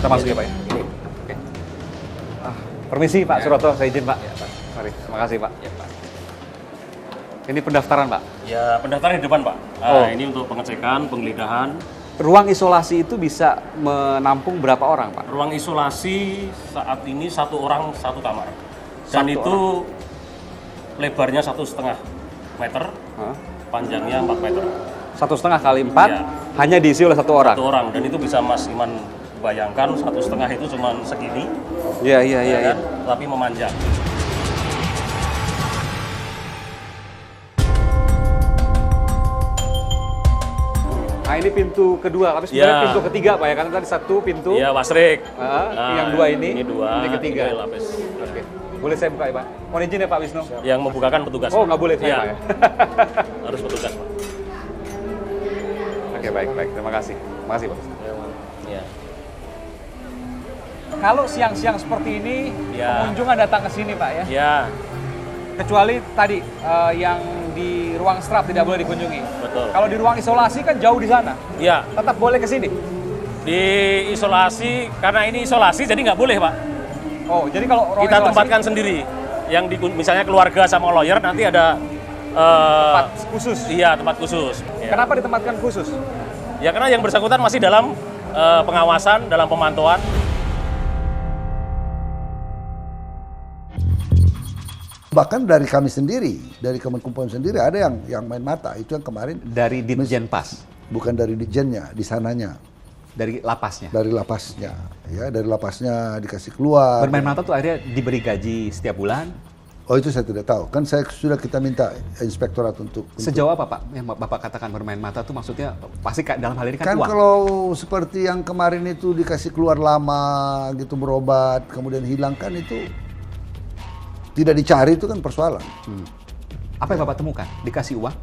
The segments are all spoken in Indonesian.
Kita masuk ya Pak ya? Oke. Permisi Pak Suroto, saya izin Pak. Ya, Pak. Mari, terima kasih Pak. Ya, Pak. Ini pendaftaran Pak? Ya, pendaftaran di depan, Pak. Oh. Ini untuk pengecekan, penggeledahan. Ruang isolasi itu bisa menampung berapa orang Pak? Ruang isolasi saat ini 1 orang 1 kamar. Dan 1 itu lebarnya 1,5 meter, Hah? panjangnya 4 meter. 1,5 kali 4 Iya. hanya diisi oleh 1 orang? 1 orang, dan itu bisa Mas Iman bayangkan 1,5 itu cuma segini, Iya. kan? Tapi memanjang. Nah ini pintu kedua, tapi sebenarnya Ya. pintu ketiga Pak ya, karena tadi 1 pintu, Iya, Wasrik. yang 2 ini, Ini 2, ini ketiga. ini lapis. Oke. Boleh saya buka ya Pak? Mohon izin ya Pak Wisnu. Yang membukakan petugas. Oh nggak boleh saya Iya, Pak ya? harus petugas, Pak. Oke baik, terima kasih. Terima kasih Pak. Iya. Kalau siang-siang seperti ini, Ya. pengunjung nggak datang ke sini Pak ya? Ya, Kecuali tadi yang di ruang strap tidak boleh dikunjungi. betul. Kalau di ruang isolasi kan jauh di sana, Iya, tetap boleh ke sini. di isolasi, karena ini isolasi jadi nggak boleh, Pak. Oh, jadi kalau ruang Kita isolasi tempatkan sendiri. Yang misalnya keluarga sama lawyer nanti ada tempat khusus. Iya, tempat khusus. Ya. Kenapa ditempatkan khusus? Ya karena yang bersangkutan masih dalam pengawasan, dalam pemantauan. Bahkan dari kami sendiri, dari Kemenkumham sendiri ada yang main mata. Itu yang kemarin Dari Ditjen Pas, bukan dari ditjennya, di sananya, dari lapasnya. dari lapasnya. Ya, dari lapasnya dikasih keluar. Bermain mata tuh akhirnya diberi gaji setiap bulan. Oh itu saya tidak tahu. Kan kita minta inspektorat untuk Sejauh apa Pak? Yang Bapak katakan bermain mata tuh maksudnya pasti dalam hal ini kan uang. kalau seperti yang kemarin itu dikasih keluar lama gitu berobat kemudian hilang kan itu tidak dicari, itu kan persoalan. Apa yang Bapak temukan? Dikasih uang?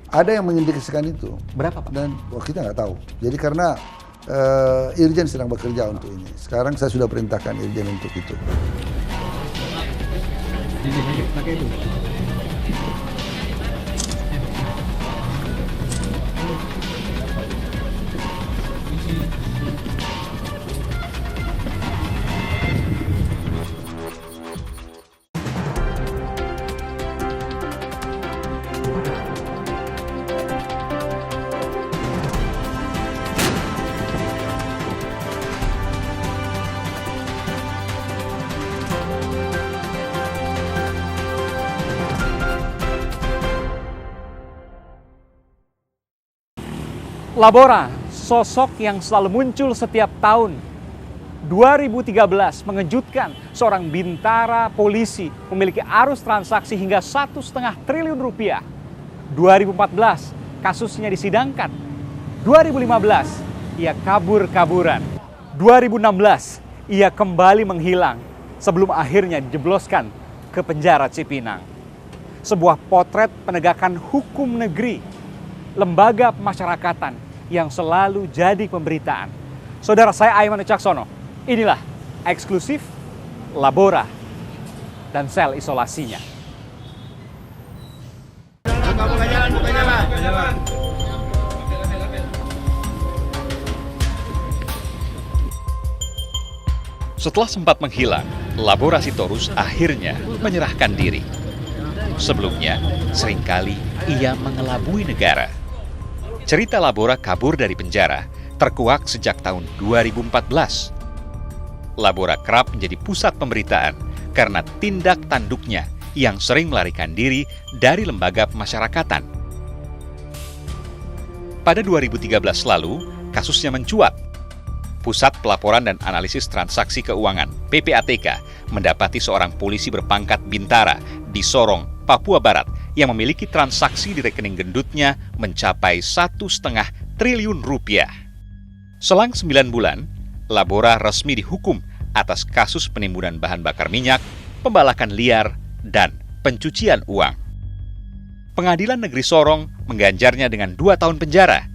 Ada yang mengindikasikan itu Berapa Pak? dan kita nggak tahu. Jadi karena Irjen sedang bekerja untuk ini. Sekarang saya sudah perintahkan Irjen untuk itu. Labora, sosok yang selalu muncul setiap tahun. 2013 mengejutkan, seorang bintara polisi memiliki arus transaksi hingga 1,5 triliun rupiah. 2014 kasusnya disidangkan. 2015 ia kabur-kaburan. 2016 ia kembali menghilang sebelum akhirnya dijebloskan ke penjara Cipinang. Sebuah potret penegakan hukum negeri, lembaga pemasyarakatan yang selalu jadi pemberitaan. Saudara saya Aiman Wicaksono, inilah eksklusif Labora dan sel isolasinya. Setelah sempat menghilang, Labora Sitorus akhirnya menyerahkan diri. Sebelumnya, seringkali ia mengelabui negara. Cerita Labora kabur dari penjara terkuak sejak tahun 2014. Labora kerap menjadi pusat pemberitaan karena tindak tanduknya yang sering melarikan diri dari lembaga pemasyarakatan. Pada 2013 lalu, kasusnya mencuat. Pusat Pelaporan dan Analisis Transaksi Keuangan (PPATK) mendapati seorang polisi berpangkat bintara di Sorong, Papua Barat yang memiliki transaksi di rekening gendutnya mencapai 1,5 triliun rupiah. Selang 9 bulan, Labora resmi dihukum atas kasus penimbunan bahan bakar minyak, pembalakan liar, dan pencucian uang. Pengadilan Negeri Sorong mengganjarnya dengan 2 tahun penjara.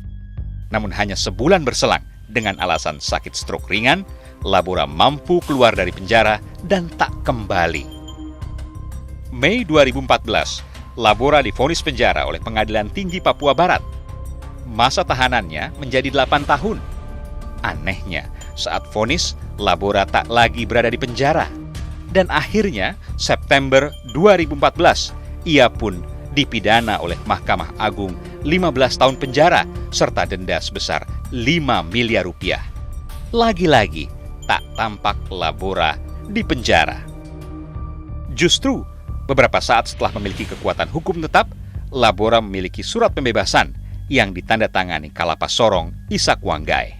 Namun hanya sebulan berselang dengan alasan sakit stroke ringan, Labora mampu keluar dari penjara dan tak kembali. Mei 2014, Labora divonis penjara oleh Pengadilan Tinggi Papua Barat. Masa tahanannya menjadi 8 tahun. Anehnya, saat vonis, Labora tak lagi berada di penjara. Dan akhirnya, September 2014, ia pun dipidana oleh Mahkamah Agung 15 tahun penjara serta denda sebesar 5 miliar rupiah. Lagi-lagi, tak tampak Labora di penjara. Justru, beberapa saat setelah memiliki kekuatan hukum tetap, Labora memiliki surat pembebasan yang ditandatangani Kalapas Sorong Ishak Wanggai.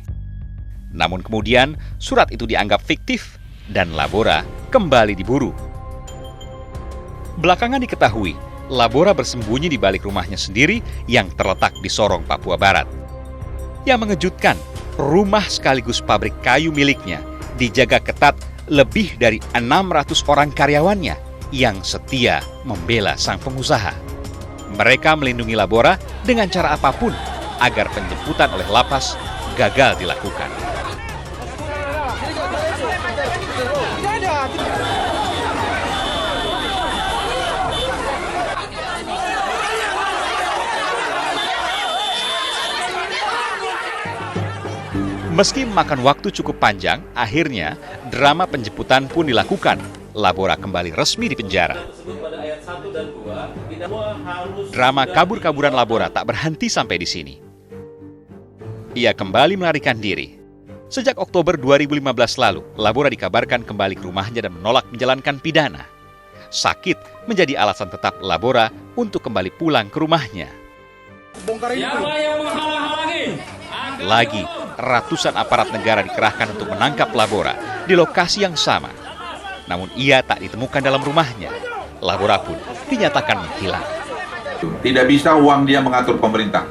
Namun kemudian, surat itu dianggap fiktif dan Labora kembali diburu. Belakangan diketahui, Labora bersembunyi di balik rumahnya sendiri yang terletak di Sorong, Papua Barat. Yang mengejutkan, rumah sekaligus pabrik kayu miliknya dijaga ketat lebih dari 600 orang karyawannya yang setia membela sang pengusaha. Mereka melindungi Labora dengan cara apapun agar penjemputan oleh lapas gagal dilakukan. Meski memakan waktu cukup panjang, akhirnya drama penjemputan pun dilakukan. Labora kembali resmi di penjara. Drama kabur-kaburan Labora tak berhenti sampai di sini. Ia kembali melarikan diri. Sejak Oktober 2015 lalu, Labora dikabarkan kembali ke rumahnya dan menolak menjalankan pidana. Sakit menjadi alasan tetap Labora untuk kembali pulang ke rumahnya. Lagi, ratusan aparat negara dikerahkan untuk menangkap Labora di lokasi yang sama. Namun ia tak ditemukan dalam rumahnya. Labora pun dinyatakan menghilang. Tidak bisa uang dia mengatur pemerintah.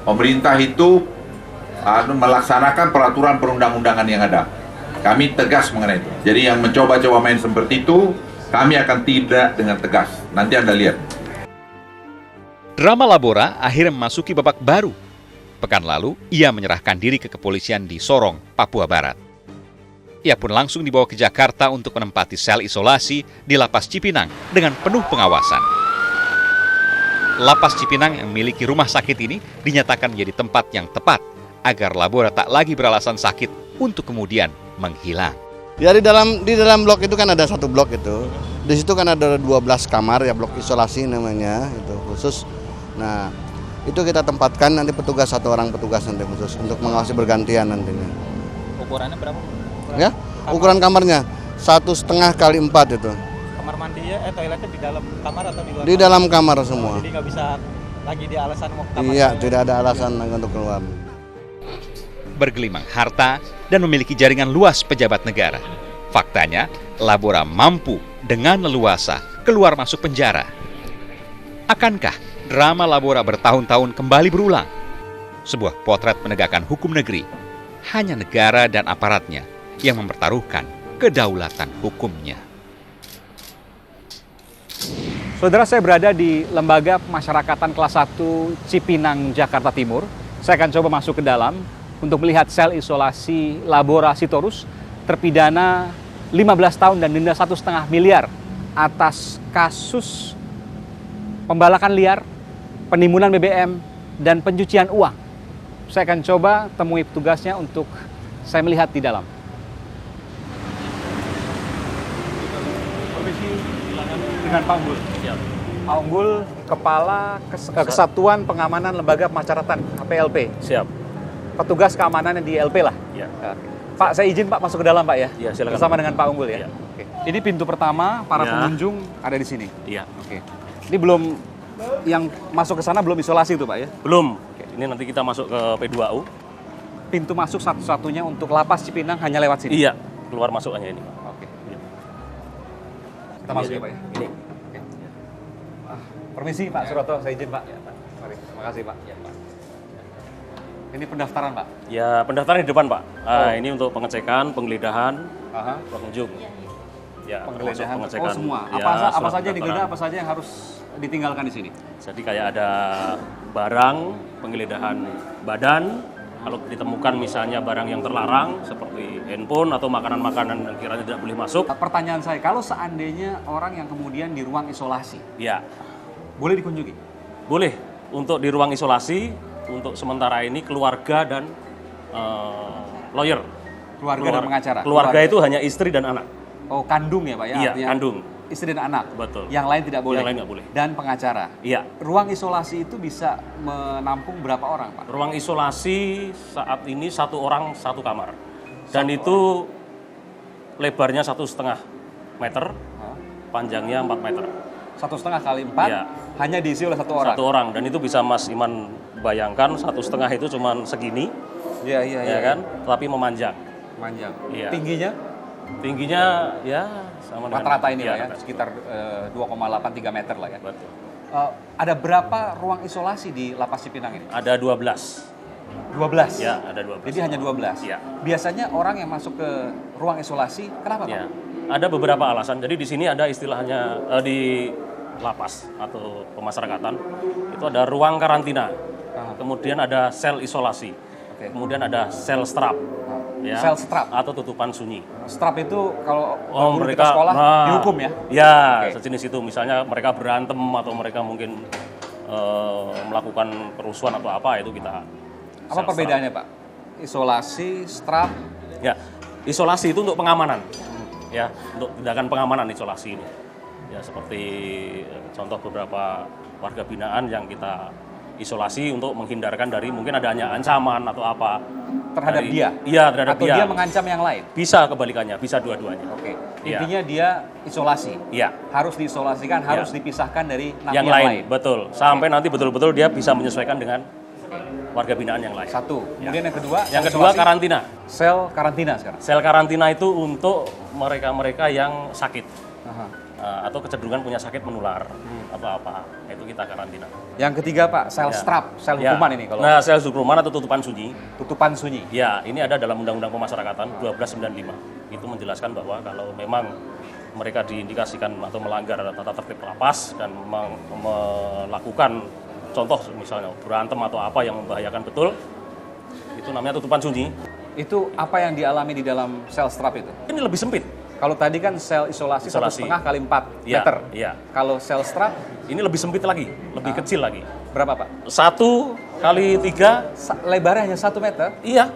Pemerintah itu melaksanakan peraturan perundang-undangan yang ada. Kami tegas mengenai itu. Jadi yang mencoba-coba main seperti itu, kami akan tindak dengan tegas. Nanti Anda lihat. Drama Labora akhirnya memasuki babak baru. Pekan lalu, ia menyerahkan diri ke kepolisian di Sorong, Papua Barat. Ia pun langsung dibawa ke Jakarta untuk menempati sel isolasi di Lapas Cipinang dengan penuh pengawasan. Lapas Cipinang yang memiliki rumah sakit ini dinyatakan menjadi tempat yang tepat agar Labora tak lagi beralasan sakit untuk kemudian menghilang. Ya di dalam blok itu kan ada satu blok itu. Di situ kan ada 12 kamar ya, blok isolasi namanya itu khusus. Nah, itu kita tempatkan nanti petugas, satu orang petugas nanti khusus untuk mengawasi bergantian nantinya. Ukurannya berapa? Ya, ukuran kamarnya 1,5 kali 4 itu. Kamar mandinya, toiletnya di dalam kamar atau di luar? Di dalam kamar semua. Jadi nggak bisa lagi di alasan mau ke kamar? Iya, tidak ada alasan untuk keluar. Bergelimang harta dan memiliki jaringan luas pejabat negara. Faktanya, Labora mampu dengan leluasa keluar masuk penjara. Akankah drama Labora bertahun-tahun kembali berulang? Sebuah potret penegakan hukum negeri. Hanya negara dan aparatnya yang mempertaruhkan kedaulatan hukumnya. Saudara, saya berada di Lembaga Pemasyarakatan Kelas 1 Cipinang, Jakarta Timur. Saya akan coba masuk ke dalam untuk melihat sel isolasi Labora Sitorus, terpidana 15 tahun dan denda 1,5 miliar atas kasus pembalakan liar, penimbunan BBM, dan pencucian uang. Saya akan coba temui petugasnya untuk saya melihat di dalam. Permisi, dengan Pak Unggul. Ya. Pak Unggul, Kepala Kesatuan Pengamanan Lembaga Pemasyarakatan (KPLP). Siap. Petugas keamanan di LP lah. Ya. Pak, saya izin Pak masuk ke dalam Pak ya. Iya, silakan. Bersama dengan Pak Unggul ya. Iya. Oke. Ini pintu pertama, para Ya. pengunjung ada di sini. Iya. Oke. Ini belum, yang masuk ke sana belum isolasi itu Pak ya? Belum. Ini nanti kita masuk ke P2U. Pintu masuk satu-satunya untuk Lapas Cipinang hanya lewat sini? Iya, keluar masuk hanya ini. Oke. Iya. Kita masuk ya Pak ya? Ini. Oke. Permisi Pak Suroto, saya izin Pak. Mari, terima kasih Pak. Ini pendaftaran Pak? Ya, pendaftaran di depan, Pak. Ini untuk pengecekan, penggeledahan, pengunjung. Ya, Penggeledahan, pengecekan. semua. Ya, Apa surat saja yang digeledah, pendaftaran. apa saja yang harus ditinggalkan di sini? Jadi kayak ada barang, penggeledahan badan, kalau ditemukan misalnya barang yang terlarang seperti handphone atau makanan-makanan yang kiranya tidak boleh masuk, Pertanyaan saya, kalau seandainya orang yang kemudian di ruang isolasi, ya boleh dikunjungi? boleh. Untuk di ruang isolasi, untuk sementara ini keluarga dan lawyer. Keluarga dan pengacara? Keluarga itu hanya istri dan anak. Oh, kandung ya Pak ya? Iya, Artinya kandung. Istri dan anak? Betul. Yang lain tidak boleh? Yang lain nggak boleh. Dan pengacara? Iya. Ruang isolasi itu bisa menampung berapa orang Pak? Ruang isolasi saat ini 1 orang 1 kamar. Dan itu lebarnya 1,5 meter, panjangnya 4 meter. 1,5 kali 4, Iya. hanya diisi oleh 1 orang? 1 orang, dan itu bisa Mas Iman bayangkan 1,5 itu cuma segini, Iya, ya kan? Tapi memanjang. Panjang. Iya. Tingginya? Tingginya ya sama dengan Rata-rata ini iya, lah ya, rata-rata. sekitar 2,8-3 meter lah ya. Betul. Ada berapa ruang isolasi di Lapas Cipinang ini? Ada 12. 12? Ya, ada 12. Jadi hanya 12? Iya. Biasanya orang yang masuk ke ruang isolasi, kenapa Pak? Ya. Ada beberapa alasan. Jadi di sini ada istilahnya di lapas atau pemasyarakatan itu ada ruang karantina. Kemudian ada sel isolasi. Oke. Kemudian ada sel strap. Ya, Sel strap? atau tutupan sunyi. Strap itu kalau Oh, guru mereka kita sekolah dihukum ya? Ya, Oke. sejenis itu. Misalnya mereka berantem atau mereka mungkin melakukan kerusuhan atau apa, itu kita. Apa sel perbedaannya Pak? Isolasi, strap, strap. Ya, isolasi itu untuk pengamanan. Ya, untuk tindakan pengamanan isolasi ini. Ya, seperti contoh beberapa warga binaan yang kita isolasi untuk menghindarkan dari mungkin adanya ancaman atau apa terhadap dari- dia? Iya, terhadap Atau dia mengancam yang lain? Bisa kebalikannya, bisa dua-duanya. Oke. Iya. Intinya dia isolasi. Iya. Harus diisolasikan, harus Iya. dipisahkan dari napi Yang lain, betul. Sampai nanti betul-betul dia bisa menyesuaikan dengan warga binaan yang lain. Satu. Kemudian yang kedua, Yang sel kedua isolasi, karantina. sel karantina sekarang. Sel karantina itu untuk mereka-mereka yang sakit Aha. atau kecenderungan punya sakit menular atau apa, itu kita karantina. Yang ketiga Pak, sel Ya. strap, sel Ya. hukuman ini kalau Nah, sel hukuman atau tutupan sunyi. tutupan sunyi. Ya, ini ada dalam Undang-Undang Pemasyarakatan 1295. Itu menjelaskan bahwa kalau memang mereka diindikasikan atau melanggar tata tertib lapas dan melakukan contoh misalnya berantem atau apa yang membahayakan betul, itu namanya tutupan sunyi. Itu apa yang dialami di dalam sel strap itu? Ini lebih sempit. Kalau tadi kan sel isolasi 1,5 kali 4 Iya, meter. iya. Kalau sel strap Ini lebih sempit lagi, lebih kecil lagi. berapa Pak? 1 kali 3, Lebarnya hanya 1 meter iya,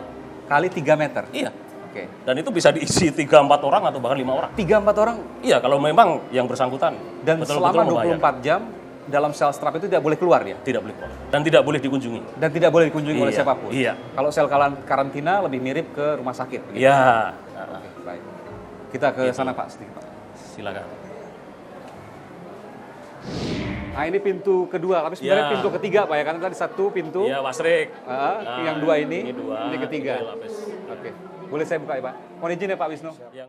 kali 3 meter. iya. Oke. Dan itu bisa diisi 3-4 orang atau bahkan 5 orang. 3-4 orang Iya, kalau memang yang bersangkutan dan betul-betul selama membahayakan. 24 jam dalam sel strap itu tidak boleh keluar dia. Tidak boleh keluar. Dan tidak boleh dikunjungi. Dan tidak boleh dikunjungi oleh Iya, siapapun. iya. Kalau sel karantina lebih mirip ke rumah sakit. begitu? Iya. Oke, baik. Kita ke sana Pak, sedikit Pak. Silakan. Nah ini pintu kedua, tapi sebenarnya Ya. pintu ketiga Pak ya, karena tadi 1 pintu, Iya, Mas Rik. yang 2 ini, Ini 2. ini ketiga. Ini lapis. Oke, boleh saya buka ya Pak? Mohon izin ya Pak Wisnu. Yang